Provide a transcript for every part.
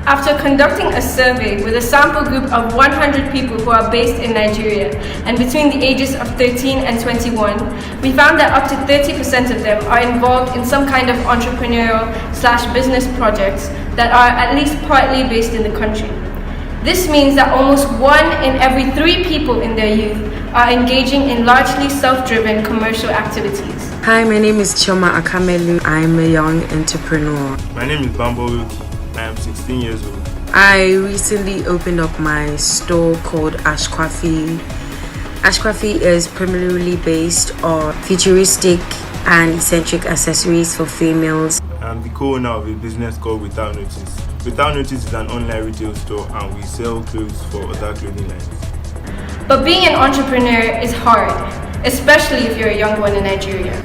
After conducting a survey with a sample group of 100 people who are based in Nigeria and between the ages of 13 and 21, we found that up to 30% of them are involved in some kind of entrepreneurial/business projects that are at least partly based in the country. This means that almost 1 in every 3 people in their youth are engaging in largely self-driven commercial activities. Hi, my name is Chioma Akamelu. I'm a young entrepreneur. My name is Bambo. I am 16 years old. I recently opened up my store called Ashquafi. Ashquafi is primarily based on futuristic and eccentric accessories for females. I'm the co-owner of a business called Without Notice. Without Notice is an online retail store and we sell clothes for other clothing lines. But being an entrepreneur is hard, especially if you're a young one in Nigeria.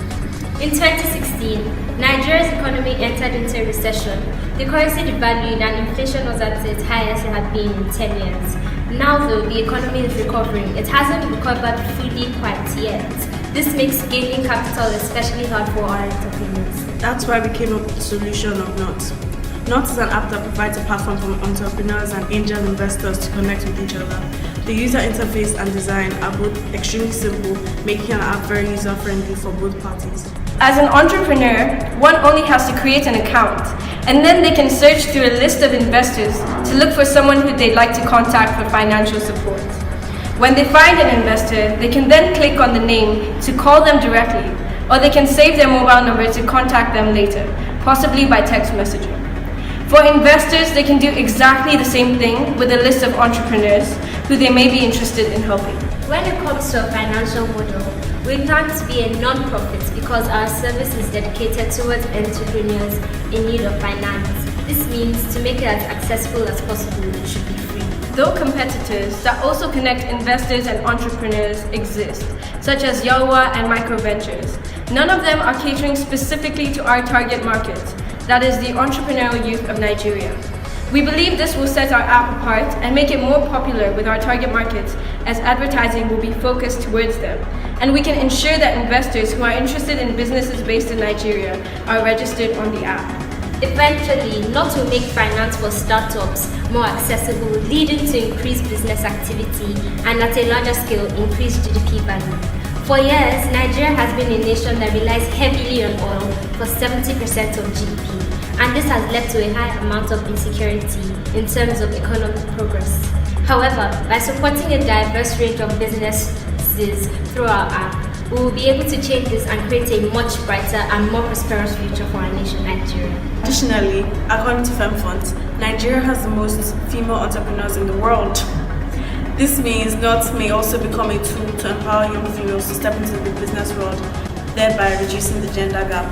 In 2016, Nigeria's economy entered into a recession. The currency devalued and inflation was at its highest it had been in 10 years. Now though the economy is recovering, it hasn't recovered fully quite yet. This makes gaining capital especially hard for our entrepreneurs. That's why we came up with the solution of Knot. Knot is an app that provides a platform for entrepreneurs and angel investors to connect with each other. The user interface and design are both extremely simple, making an app very user-friendly for both parties. As an entrepreneur, one only has to create an account, and then they can search through a list of investors to look for someone who they'd like to contact for financial support. When they find an investor, they can then click on the name to call them directly, or they can save their mobile number to contact them later, possibly by text messaging. For investors, they can do exactly the same thing with a list of entrepreneurs who they may be interested in helping. When it comes to a financial model, we plan to be a non-profit because our service is dedicated towards entrepreneurs in need of finance. This means to make it as accessible as possible, it should be free. Though competitors that also connect investors and entrepreneurs exist, such as Yalwa and Microventures, none of them are catering specifically to our target market, that is the entrepreneurial youth of Nigeria. We believe this will set our app apart and make it more popular with our target markets, as advertising will be focused towards them, and we can ensure that investors who are interested in businesses based in Nigeria are registered on the app. Eventually, Knot will make finance for startups more accessible, leading to increased business activity and at a larger scale, increased GDP value. For years, Nigeria has been a nation that relies heavily on oil for 70% of GDP, and this has led to a high amount of insecurity in terms of economic progress. However, by supporting a diverse range of businesses through our app, we will be able to change this and create a much brighter and more prosperous future for our nation, Nigeria. Additionally, according to FemFund, Nigeria has the most female entrepreneurs in the world. This means Knot may also become a tool to empower young females to step into the business world, thereby reducing the gender gap.